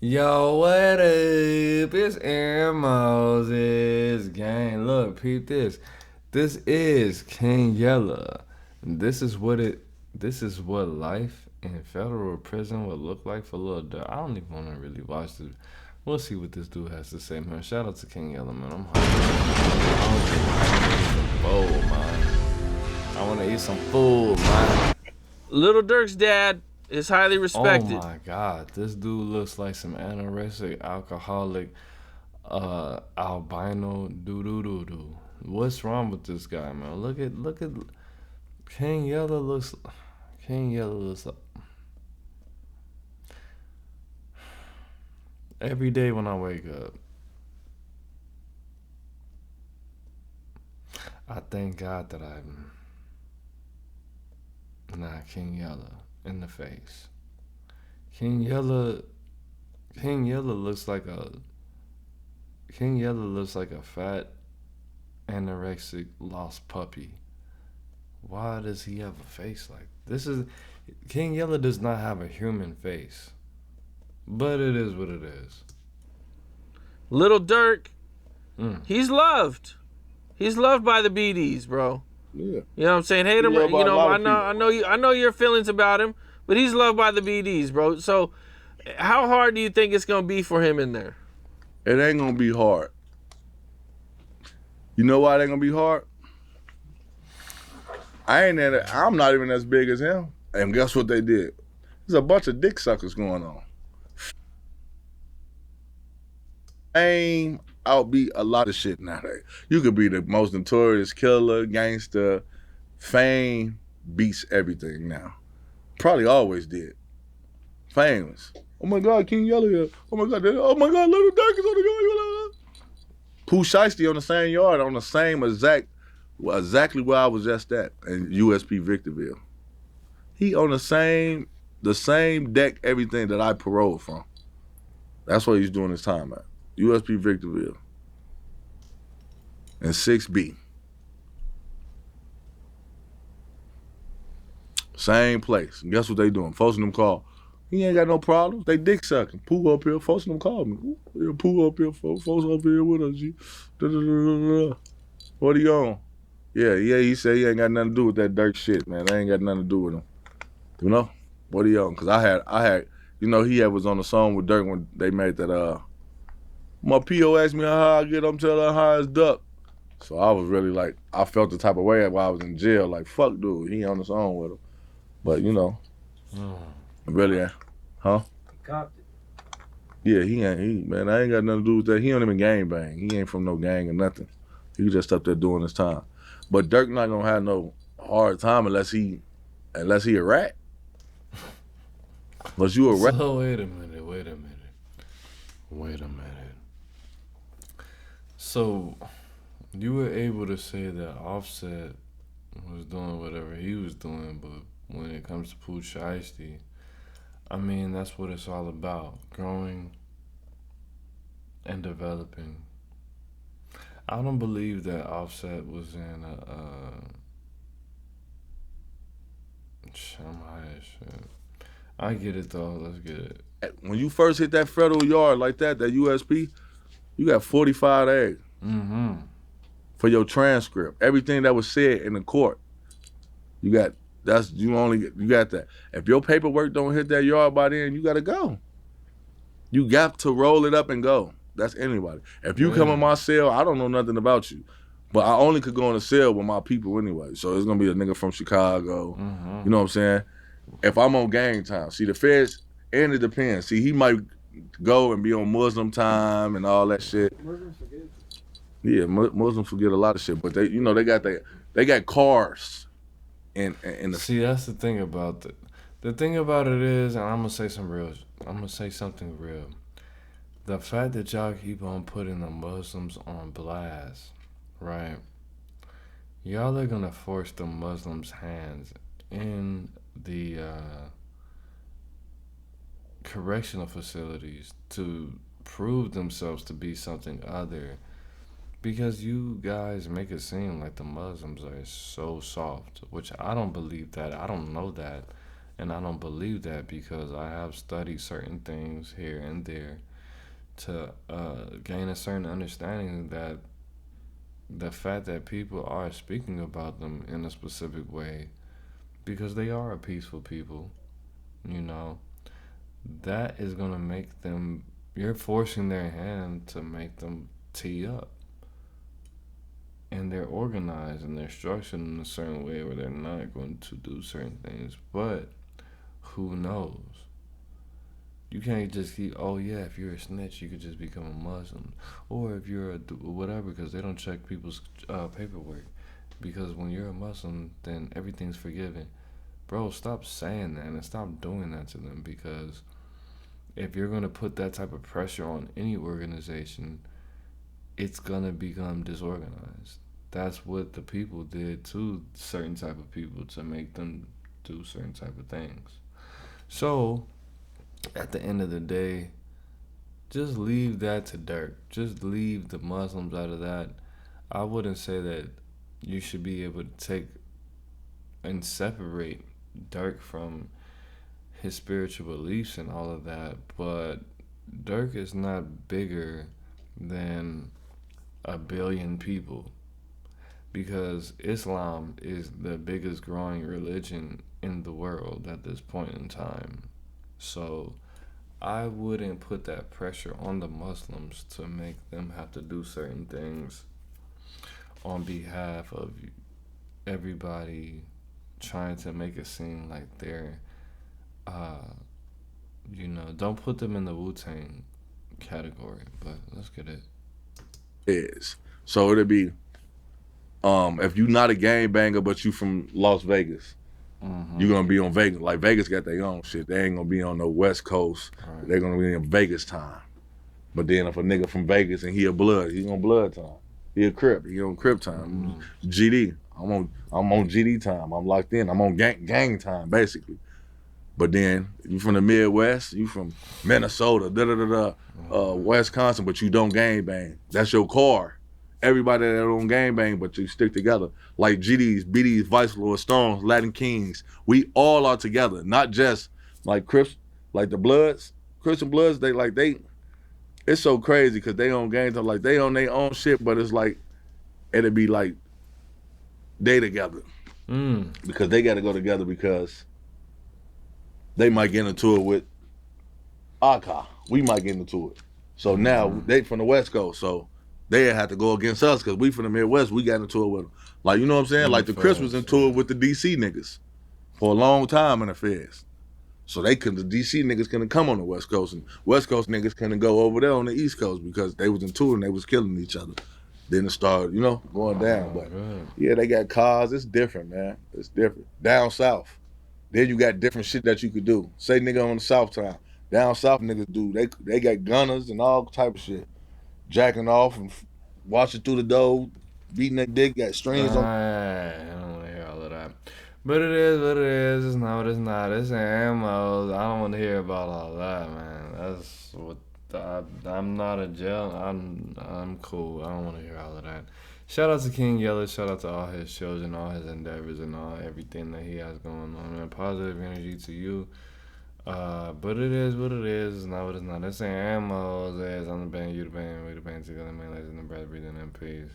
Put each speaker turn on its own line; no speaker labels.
Yo, what up? It's Aaron Moses, gang. Look, peep this. This is King Yella. This is what it. This is what life in federal prison would look like for little Durk. I don't even want to really watch this. We'll see what this dude has to say, man. Shout out to King Yella, man. I'm hungry. I want to eat some food, man. I want to eat some food, man.
Little Durk's dad is highly
Oh
respected.
my God, this dude looks like some anorexic alcoholic albino doo doo doo doo. What's wrong with this guy, man? Look at King Yella looks King Yella looks every day when I wake up. I thank God that I'm not King Yella in the face. King Yella King Yella looks like a King Yella looks like a fat anorexic lost puppy. Why does he have a face like this? Is King Yella does not have a human face, but it is what it is.
Little Durk,
Mm.
he's loved. He's loved by the BDs, bro.
Yeah.
You know what I'm saying? Hate him,
He's loved by
you
a
know.
lot
I
of
know,
people.
I know your feelings about him, but he's loved by the BDs, bro. So, how hard do you think it's gonna be for him in there?
It ain't gonna be hard. You know why it ain't gonna be hard? I'm not even as big as him. And guess what they did? There's a bunch of dick suckers going on. Fame outbeat a lot of shit nowadays. You could be the most notorious killer, gangster. Fame beats everything now. Probably always did. Famous. Oh my God, King Yella here. Oh my God, Little Durk is on the yard. Pooh Shiesty on the same yard, on the same exactly where I was just at in USP Victorville. He on the same deck, everything that I paroled from. That's what he's doing his time at. USP Victorville. And 6B. Same place. And guess what they doing? Folks in them call. He ain't got no problems. They dick sucking. Pooh up here. Folks in them called me. Ooh, yeah, Pooh up here. Folks up here with us. What are you on? Yeah, he said he ain't got nothing to do with that Durk shit, man. They ain't got nothing to do with him. You know? What are you on? Cause I had, was on the song with Durk when they made that, my PO asked me how I get, I'm telling her how it's Duck. So I was really like, I felt the type of way while I was in jail, like, fuck dude, he on the song with him. But really, huh?
Copped it.
Yeah, man, I ain't got nothing to do with that. He don't even gang bang. He ain't from no gang or nothing. He just up there doing his time. But Durk not gonna have no hard time unless he a rat. Unless you a rat.
So wait a minute. So you were able to say that Offset was doing whatever he was doing, but when it comes to Pooh Shiesty, I mean that's what it's all about: growing and developing. I don't believe that Offset was in I'm high as shit. I get it though. Let's get it.
When you first hit that federal yard like that USP, you got 45 days
Mm-hmm.
for your transcript. Everything that was said in the court, you got that. If your paperwork don't hit that yard by then, you gotta go. You got to roll it up and go. That's anybody. If you come in my cell, I don't know nothing about you. But I only could go in the cell with my people anyway. So it's gonna be a nigga from Chicago.
Mm-hmm.
You know what I'm saying? If I'm on gang time, see the feds, and it depends. See, he might go and be on Muslim time and all that shit.
Muslims forget.
Yeah, Muslims forget a lot of shit, but they got cars in the.
See, that's the thing about the thing about it is, and I'm gonna say something real. The fact that y'all keep on putting the Muslims on blast, right? Y'all are gonna force the Muslims' hands in the correctional facilities to prove themselves to be something other. Because you guys make it seem like the Muslims are so soft, which I don't believe that. I don't know that. And I don't believe that because I have studied certain things here and there to gain a certain understanding that the fact that people are speaking about them in a specific way because they are a peaceful people, you know, that is going to make them, you're forcing their hand to make them tee up. And they're organized and they're structured in a certain way where they're not going to do certain things. But who knows? You can't just keep, oh yeah, if you're a snitch, you could just become a Muslim. Or if you're a whatever, because they don't check people's paperwork. Because when you're a Muslim, then everything's forgiven. Bro, stop saying that and stop doing that to them because if you're going to put that type of pressure on any organization, it's going to become disorganized. That's what the people did to certain type of people to make them do certain type of things. So, at the end of the day, just leave that to Durk. Just leave the Muslims out of that. I wouldn't say that you should be able to take and separate Durk from his spiritual beliefs and all of that, but Durk is not bigger than a billion people because Islam is the biggest growing religion in the world at this point in time. So I wouldn't put that pressure on the Muslims to make them have to do certain things on behalf of everybody trying to make it seem like they're, don't put them in the Wu-Tang category, but let's get it.
Is. So it'll be, if you not a gangbanger, but you from Las Vegas, you're going to be on Vegas. Like, Vegas got their own shit. They ain't going to be on the West Coast. Right. They're going to be in Vegas time. But then if a nigga from Vegas and he a blood, he on blood time. He a Crip. He on Crip time. GD. I'm on GD time. I'm locked in. I'm on gang time, basically. But then you from the Midwest, you from Minnesota, Wisconsin, but you don't gang bang. That's your car. Everybody that don't gang bang, but you stick together. Like GDs, BDs, Vice Lord, Stones, Latin Kings. We all are together, not just like Crips, like the Bloods. Crips and Bloods, it's so crazy because they on gang time, like they on their own shit, but it's like, it'd be like they together. Because they got to go together because they might get into it with Aka. We might get into it. So now they from the West Coast, so they have to go against us because we from the Midwest. We got into it with them. Like, you know what I'm saying? Like the Chris was into it with the DC niggas for a long time in the feds. So the DC niggas couldn't come on the West Coast, and West Coast niggas couldn't go over there on the East Coast because they was into it and they was killing each other. Then it started, going down. But yeah, they got cars. It's different, man. It's different. Down south, then you got different shit that you could do. Say nigga on the South Town. Down south niggas do. They got gunners and all type of shit. Jacking off and watching through the door, beating that dick, got strings on.
I don't want to hear all of that. But it is what it is. It's not what it's not. It's ammo. I don't want to hear about all that, man. That's what I'm not a jail. I'm cool. I don't want to hear all of that. Shout out to King Yella. Shout out to all his shows and all his endeavors and everything that he has going on. Man, positive energy to you. But it is what it is. It's not what it's not. It's ammo. I'm the band, you the band, we the band together, man. Ladies and brothers, breathing in peace.